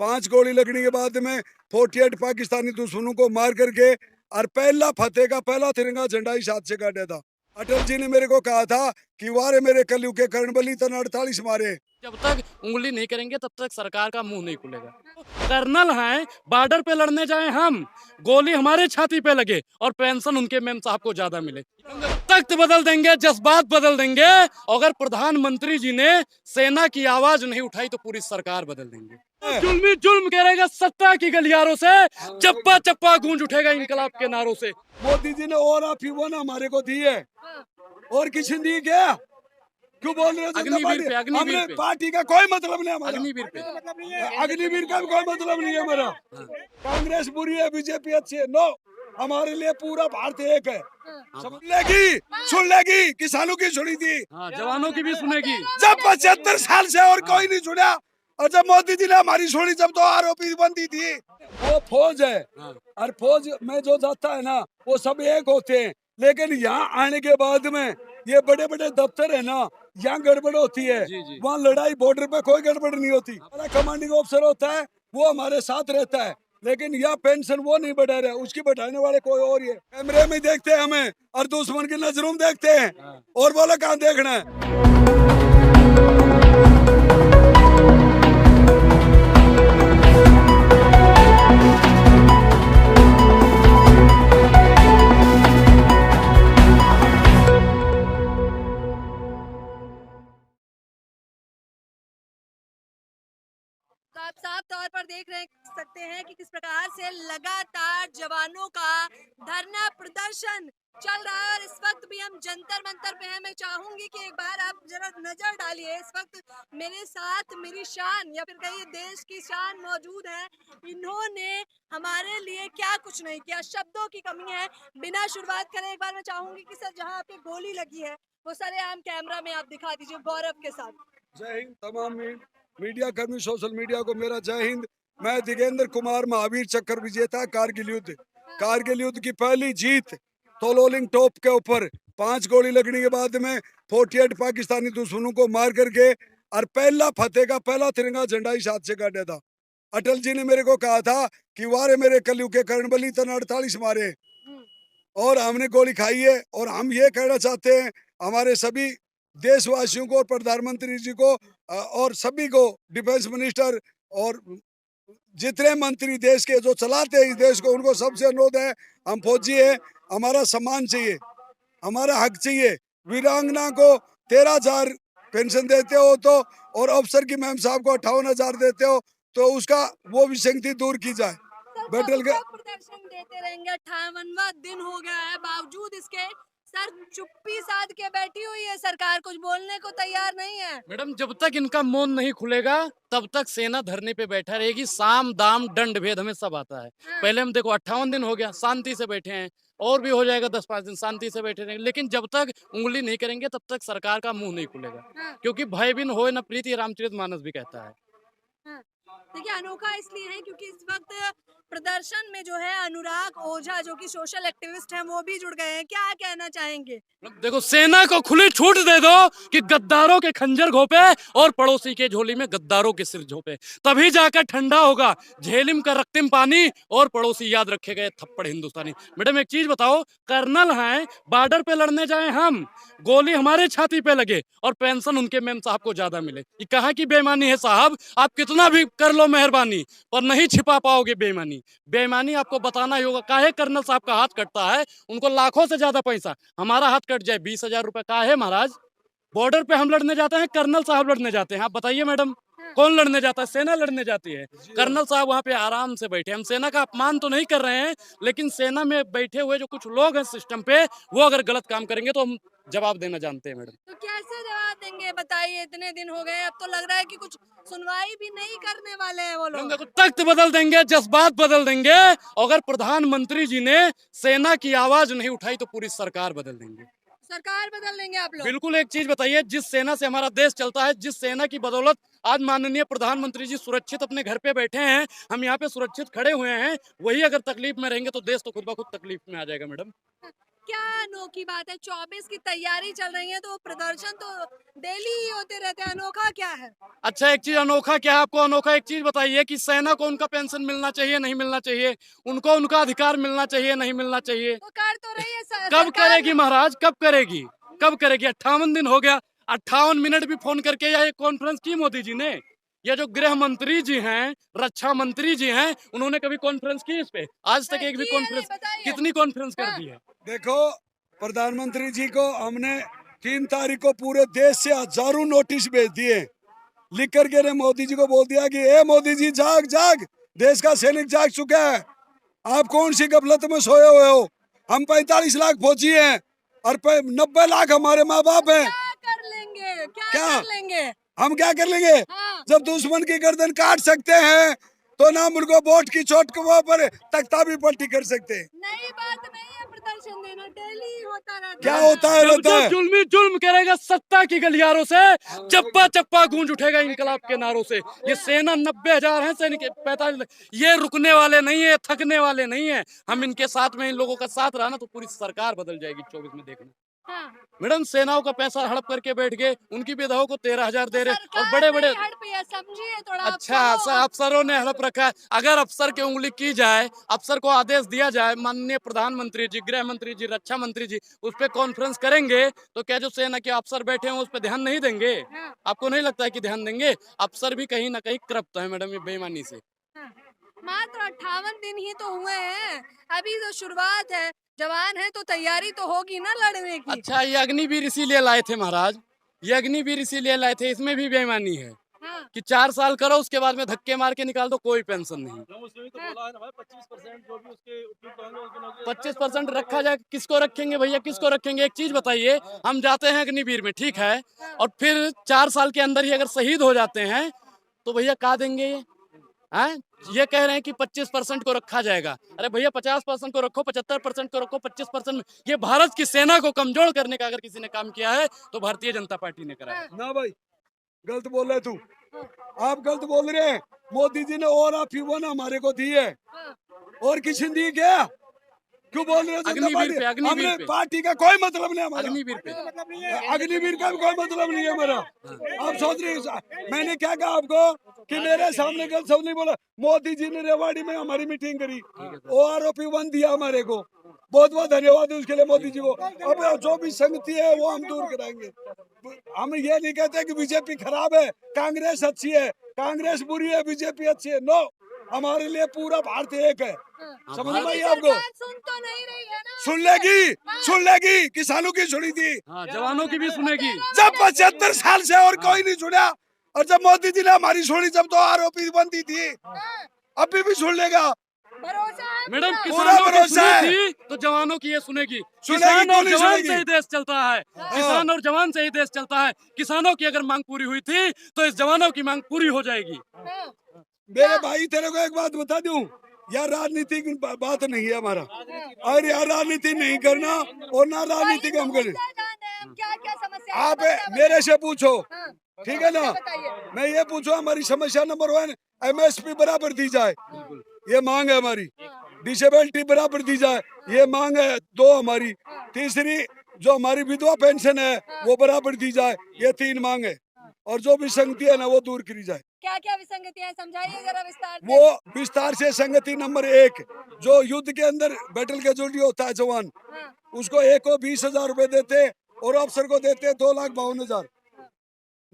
5 गोली लगने के बाद में 48 पाकिस्तानी दुश्मनों को मार करके और पहला फतेह का पहला तिरंगा झंडा इस हाथ से काटा था। अटल जी ने मेरे को कहा था कि वारे मेरे कलयुग के कर्ण बलि तन 48 मारे। जब तक उंगली नहीं करेंगे तब तक सरकार का मुंह नहीं खुलेगा। कर्नल हैं, बॉर्डर पे लड़ने जाए हम, गोली हमारे छाती पे लगे और पेंशन उनके मेम साहब को ज्यादा मिले। तख्त बदल देंगे, जज्बात बदल देंगे। अगर प्रधानमंत्री जी ने सेना की आवाज नहीं उठाई तो पूरी सरकार बदल देंगे। जुल्मी जुल्म करेगा सत्ता की गलियारों से, चप्पा चप्पा गूंज उठेगा इनकलाब के नारों से। मोदी जी ने और आप हमारे को दी है और किसी ने दी क्या? क्यों बोल रहे हो? अग्निवीर पे, अग्निवीर हमने पे। पार्टी का कोई मतलब नहीं हमारा। अग्निवीर पे। अग्निवीर का भी कोई मतलब नहीं है हमारा। कांग्रेस बुरी है, बीजेपी अच्छी है। नो, हमारे लिए पूरा भारत एक है। सुन लेगी किसानों की सुनी थी, हाँ, जवानों की भी सुनेगी। जब 75 साल से और कोई नहीं सुना। और जब मोदी जी ने हमारी सुनी जब तो आरोपी बनती थी। वो फौज है और फौज में जो जाता है ना वो सब एक होते हैं, लेकिन यहाँ आने के बाद में ये बड़े बड़े दफ्तर है ना, यहाँ गड़बड़ होती है। वहाँ लड़ाई बॉर्डर पे कोई गड़बड़ नहीं होती। हमारा कमांडिंग ऑफिसर होता है, वो हमारे साथ रहता है, लेकिन यह पेंशन वो नहीं बढ़ा रहा, उसकी बढ़ाने वाले कोई और है। कैमरे में देखते हैं हमें और दुश्मन की नजरों में देखते हैं और बोला कहाँ देखना है। तो आप साफ तौर पर देख सकते हैं कि किस प्रकार से लगातार जवानों का धरना प्रदर्शन चल रहा है और इस वक्त भी हम जंतर मंतर पे हैं। मैं चाहूंगी कि एक बार आप जरा नजर डालिए। इस वक्त मेरे साथ मेरी शान या फिर कहिए देश की शान मौजूद है। इन्होंने हमारे लिए क्या कुछ नहीं किया, शब्दों की कमी है। बिना शुरुआत करें एक बार मैं चाहूंगी कि सर जहाँ आपकी गोली लगी है वो सरेआम कैमरा में आप दिखा दीजिए गौरव के साथ। जय हिंद तमाम मीडिया कर्मी, सोशल मीडिया को मेरा जय हिंद। मैं दिगेंद्र कुमार, महावीर चक्र विजेता, कारगिल युद्ध। कारगिल युद्ध की पहली जीत तोलोलिंग टॉप के ऊपर 5 गोली लगने के बाद में 48 पाकिस्तानी दुश्मनों को मार करके और पहला फतेह का पहला तिरंगा झंडा इस हाथ से काटा था। अटल जी ने मेरे को कहा था कि वारे मेरे कलयुग के कर्ण बलि तन 48 मारे, और हमने गोली खाई है। और हम ये कहना चाहते हैं हमारे सभी देशवासियों को और प्रधानमंत्री जी को और सभी को, डिफेंस मिनिस्टर और जितने मंत्री देश के जो चलाते हैं इस देश को, उनको सबसे अनुरोध है, हम फौजी है, हमारा सम्मान चाहिए, हमारा हक चाहिए। वीरांगना को 13,000 पेंशन देते हो तो, और अफसर की मैम साहब को 58,000 देते हो तो उसका वो विसंगति दूर की जाए। बैटल के प्रदर्शन देते रहेंगे, 58वां दिन हो गया है, बावजूद इसके सर चुप्पी साध के बैठी हुई है सरकार, कुछ बोलने को तैयार नहीं है। मैडम, जब तक इनका मौन नहीं खुलेगा तब तक सेना धरने पे बैठा रहेगी। साम दाम दंड भेद हमें सब आता है। पहले हम देखो 58 दिन हो गया शांति से बैठे हैं, और भी हो जाएगा 10-5 दिन शांति से बैठे रहेंगे, लेकिन जब तक उंगली नहीं करेंगे तब तक सरकार का मुंह नहीं खुलेगा। क्योंकि भय बिन होए न प्रीति, रामचरितमानस भी कहता है। देखिए अनोखा इसलिए है क्योंकि इस वक्त प्रदर्शन में जो है अनुराग ओझा जो कि सोशल एक्टिविस्ट हैं वो भी जुड़ गए हैं। क्या कहना चाहेंगे? देखो, सेना को खुली छूट दे दो कि गद्दारों के खंजर घोपे और पड़ोसी के झोली में गद्दारों के सिर झोपे, तभी जाकर ठंडा होगा झेलिम का रक्तिम पानी और पड़ोसी याद रखे गए थप्पड़ हिंदुस्तानी। मैडम एक चीज बताओ, कर्नल हैं, बॉर्डर पे लड़ने जाए हम, गोली हमारे छाती पे लगे और पेंशन उनके मेम साहब को ज्यादा मिले। ये कहाँ की बेईमानी है साहब? आप कितना भी कर लो मेहरबानी पर नहीं छिपा पाओगे बेईमानी। बेईमानी आपको बताना ही होगा। काहे कर्नल साहब का हाथ कटता है? उनको लाखों से ज्यादा पैसा, हमारा हाथ कट जाए 20,000 रुपए का है महाराज? बॉर्डर पे हम लड़ने जाते हैं, कर्नल साहब लड़ने जाते हैं। आप बताइए मैडम, कौन लड़ने जाता है? सेना लड़ने जाती है। कर्नल साहब वहाँ पे आराम से बैठे। हम सेना का अपमान तो नहीं कर रहे हैं, लेकिन सेना में बैठे हुए जो कुछ लोग हैं सिस्टम पे, वो अगर गलत काम करेंगे तो हम जवाब देना जानते हैं मैडम। तो कैसे जवाब देंगे बताइए? इतने दिन हो गए, अब तो लग रहा है कि कुछ सुनवाई भी नहीं करने वाले हैं वो लोग। तख्त बदल देंगे, जज्बात बदल देंगे। अगर प्रधानमंत्री जी ने सेना की आवाज नहीं उठाई तो पूरी सरकार बदल देंगे। सरकार बदल देंगे आप लोग? बिल्कुल। एक चीज बताइए, जिस सेना से हमारा देश चलता है, जिस सेना की बदौलत आज माननीय प्रधानमंत्री जी सुरक्षित अपने घर पे बैठे हैं, हम यहाँ पे सुरक्षित खड़े हुए हैं, वही अगर तकलीफ में रहेंगे तो देश तो खुद ब खुद तकलीफ में आ जाएगा मैडम। क्या अनोखी बात है? 24 की तैयारी चल रही है तो प्रदर्शन तो डेली ही होते रहते हैं, अनोखा क्या है? अच्छा, एक चीज अनोखा क्या है? आपको अनोखा एक चीज बताइए कि सेना को उनका पेंशन मिलना चाहिए, नहीं मिलना चाहिए? उनको उनका अधिकार मिलना चाहिए, नहीं मिलना चाहिए? तो कर तो रही है कब सरकार। करेगी महाराज, कब करेगी? कब करेगी? 58 दिन हो गया, 58 मिनट भी फोन करके या एक कॉन्फ्रेंस की मोदी जी ने? ये जो गृह मंत्री जी हैं, रक्षा मंत्री जी हैं, उन्होंने कभी कॉन्फ्रेंस की इस पे? आज तक एक भी की है नहीं, कॉन्फ्रेंस, बताइए। कितनी कॉन्फ्रेंस कर हाँ। दी है? देखो, प्रधानमंत्री जी को हमने 3 तारीख को पूरे देश से हजारों नोटिस भेज दिए, लिख करके ने मोदी जी को बोल दिया कि ए मोदी जी जाग जाग, देश का सैनिक जाग चुका है, आप कौन सी गफलत में सोए हुए हो? हम 45 लाख फौजी हैं और 90 लाख हमारे माँ बाप हैं। क्या कर लेंगे? क्या? कर लेंगे? हम क्या कर लेंगे? हाँ। जब दुश्मन की गर्दन काट सकते हैं तो ना मुर्गो बोट की चोट के ऊपर तख्ता भी पलटी कर सकते हैं। नई बात नहीं है प्रदर्शन देना, डेली होता रहता क्या है। होता है? जब रहता जब है जुल्मी जुल्म करेगा सत्ता की गलियारों से, चप्पा चप्पा गूंज उठेगा इनकलाब के नारों से। ये सेना 90,000 है, सैनिक 45, ये रुकने वाले नहीं है, थकने वाले नहीं है। हम इनके साथ में, इन लोगों का साथ रहा ना तो पूरी सरकार बदल जाएगी 24 में, देखना। हाँ। मैडम, सेनाओं का पैसा हड़प करके बैठ गए, उनकी विधवाओं को 13,000 दे रहे और सरकार बड़े बड़े। नहीं हड़पी है, समझिए थोड़ा। अच्छा, आपको। अफसरों ने हड़प रखा है। अगर अफसर की उंगली की जाए, अफसर को आदेश दिया जाए, माननीय प्रधानमंत्री जी, गृह मंत्री जी, रक्षा मंत्री जी उस पर कॉन्फ्रेंस करेंगे तो क्या जो सेना के अफसर बैठे हैं उस पर ध्यान नहीं देंगे? हाँ। आपको नहीं लगता है कि ध्यान देंगे? अफसर भी कहीं ना कहीं करप्ट है मैडम, ये बेईमानी से। हाँ। मात्र 58 दिन ही तो हुए हैं, अभी तो शुरुआत है। जवान है तो तैयारी तो होगी ना लड़ने की। अच्छा, ये अग्निवीर इसीलिए लाए थे महाराज, ये अग्निवीर इसीलिए लाए थे, इसमें भी बेईमानी है हाँ। कि 4 साल करो उसके बाद में धक्के मार के निकाल दो, कोई पेंशन नहीं। 25% रखा जाए, किसको रखेंगे भैया, किसको रखेंगे? एक चीज बताइए, हम जाते हैं अग्निवीर में, ठीक है, और फिर 4 साल के अंदर ही अगर शहीद हो जाते हैं तो भैया कहा देंगे ये? हैं? ये कह रहे हैं कि 25% को रखा जाएगा। अरे भैया, 50% को रखो, 75% को रखो, 25%। ये भारत की सेना को कमजोर करने का अगर किसी ने काम किया है तो भारतीय जनता पार्टी ने करा है। ना भाई, गलत बोल रहे तू, आप गलत बोल रहे हैं। मोदी जी ने और आप हमारे को दी है, हाँ। और किसी ने दी क्या? क्यों बोल रहे हो? जनता अग्निवीर पार्टी, पे, अग्निवीर हमने पे, पार्टी का कोई मतलब नहीं हमारा। अग्निवीर पे। अग्निवीर का भी कोई मतलब नहीं है हमारा। आप सोच रहे हैं, मैंने क्या कहा आपको कि मेरे सामने गलत शब्द नहीं बोला। मोदी जी ने रेवाड़ी में हमारी मीटिंग करी, वो आरोपी 1 दिया हमारे को, बहुत बहुत धन्यवाद है उसके लिए मोदी जी को। अब जो भी संगति है वो हम दूर कराएंगे। हम ये नहीं कहते कि बीजेपी खराब है, कांग्रेस अच्छी है, कांग्रेस बुरी है, बीजेपी अच्छी है। नो, हमारे लिए पूरा भारत एक है। समझ में आई आपको? सरकार सुन तो नहीं रही है ना। सुन लेगी, किसानों की सुनी थी, हाँ, जवानों की भी सुनेगी। जब 75 साल से और कोई नहीं सुना, और जब मोदी जी ने हमारी सुनी जब तो आरोपी बनती थी, हाँ। अभी भी सुन लेगा। भरोसा है मैडम, पूरा। किसानों की भरोसा है। सुनी थी तो जवानों की ये सुनेगी। सुनेगी, किसान क्यों और नहीं जवान सुनेगी? से ही देश चलता है, किसान और जवान से ही देश चलता है। किसानों की अगर मांग पूरी हुई थी तो इस जवानों की मांग पूरी हो जाएगी। हाँ। मेरे भाई, तेरे को एक बात बता दूं, यार राजनीतिक बात नहीं है हमारा, और यार राजनीति नहीं करना और ना राजनीति हम करें। क्या क्या समस्या है? आप समस्या मेरे से पूछो, हाँ। ठीक है ना? बताइए। मैं ये पूछूं, हमारी समस्या नंबर 1 MSP बराबर दी जाए, ये मांग है हमारी। डिसेबिलिटी बराबर दी जाए, ये मांग है 2 हमारी। तीसरी, जो हमारी विधवा पेंशन है वो बराबर दी जाए, ये 3 मांग है। और जो भी संगति है ना वो दूर करी जाए। क्या क्या विसंगतियां हैं, समझाइए जरा विस्तार से। वो विस्तार से संगति नंबर 1, जो युद्ध के अंदर बैटल कैजुअल्टी होता है जवान, हाँ। उसको एक को 20,000 रुपए देते और अफसर को देते 2,52,000।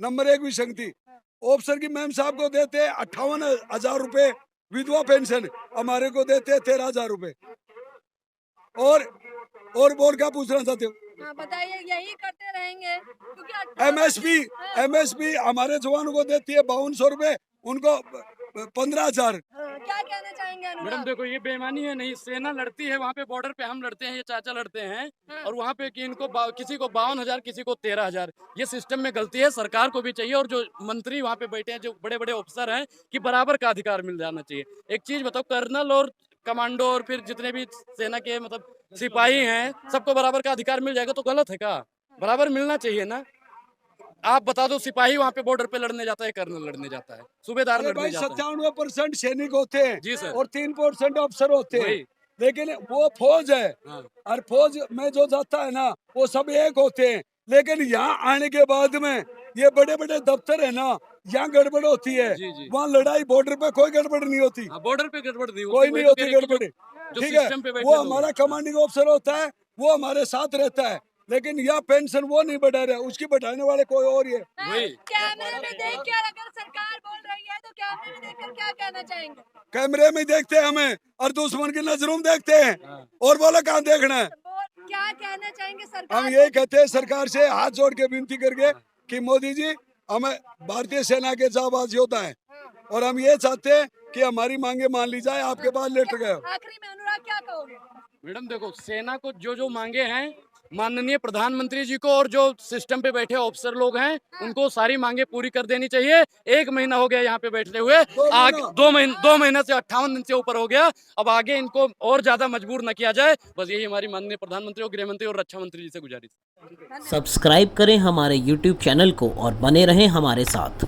नंबर 1 विसंगति। अफसर की मैम साहब को देते 58,000 रुपए विधवा पेंशन, हमारे को देते 13,000 रुपए। और बोल क्या पूछना चाहते हो? हाँ, बताइए, यही करते रहेंगे क्योंकि MSP हमारे जवानों को देती है 5200 रुपए, उनको 15,000। क्या कहना चाहेंगे मैडम अनुराग? देखो, ये बेईमानी है। नहीं, सेना लड़ती है वहाँ पे बॉर्डर पे, हम लड़ते हैं, ये चाचा लड़ते हैं, और वहाँ पे कि इनको किसी को 52,000, किसी को 13,000। ये सिस्टम में गलती है, सरकार को भी चाहिए और जो मंत्री वहाँ पे बैठे हैं, जो बड़े बड़े अफसर हैं, कि बराबर का अधिकार मिल जाना चाहिए। एक चीज बताओ, कर्नल और कमांडो और फिर जितने भी सेना के मतलब सिपाही हैं, सबको बराबर का अधिकार मिल जाएगा तो गलत है क्या? बराबर मिलना चाहिए ना। आप बता दो, सिपाही वहाँ पे बॉर्डर पे लड़ने जाता है, कर्नल लड़ने जाता है, सूबेदार अरे लड़ने भाई, जाता है। 97% सैनिक होते हैं जी सर। और 3% अफसर होते हैं। वही। लेकिन वो फौज है हाँ। और फौज में जो जाता है ना वो सब एक होते हैं। लेकिन यहाँ आने के बाद में ये बड़े बड़े दफ्तर है ना, यहाँ गड़बड़ होती है। जी, जी। वहाँ लड़ाई बॉर्डर पे कोई गड़बड़ नहीं होती, हाँ, बॉर्डर पे गड़बड़ नहीं कोई नहीं होती गड़बड़। जो ठीक है, सिस्टम पे बैठे वो लोग हमारा हैं। कमांडिंग ऑफिसर होता है, वो हमारे साथ रहता है। लेकिन यह पेंशन वो नहीं बढ़ा रहा, उसकी बढ़ाने वाले कोई और ही है। वही। कैमरे में देखकर अगर सरकार बोल रही है तो कैमरे में देखकर क्या कहना चाहेंगे? कैमरे में देखते हैं हमें और दुश्मन की नजरों में देखते हैं, और बोला कहाँ देखना है। क्या कहना चाहेंगे सरकार हम यही कहते हैं सरकार से हाथ जोड़ के विनती करके कि मोदी जी, हमें भारतीय सेना के जाबाज योद्धा हैं और हम ये चाहते हैं कि हमारी मांगे मान ली जाए। आपके पास लेटर गए हो। आखिरी में अनुराग क्या कहोगे? मैडम देखो, सेना को जो जो मांगे हैं माननीय प्रधानमंत्री जी को और जो सिस्टम पे बैठे ऑफिसर लोग हैं उनको सारी मांगे पूरी कर देनी चाहिए। 1 महीना हो गया यहाँ पे बैठते हुए, आगे 2 महीना से 58 दिन से ऊपर हो गया। अब आगे इनको और ज्यादा मजबूर न किया जाए, बस यही हमारी माननीय प्रधानमंत्री और गृह मंत्री और रक्षा मंत्री जी से गुजारिश। सब्सक्राइब करें हमारे YouTube चैनल को और बने रहें हमारे साथ।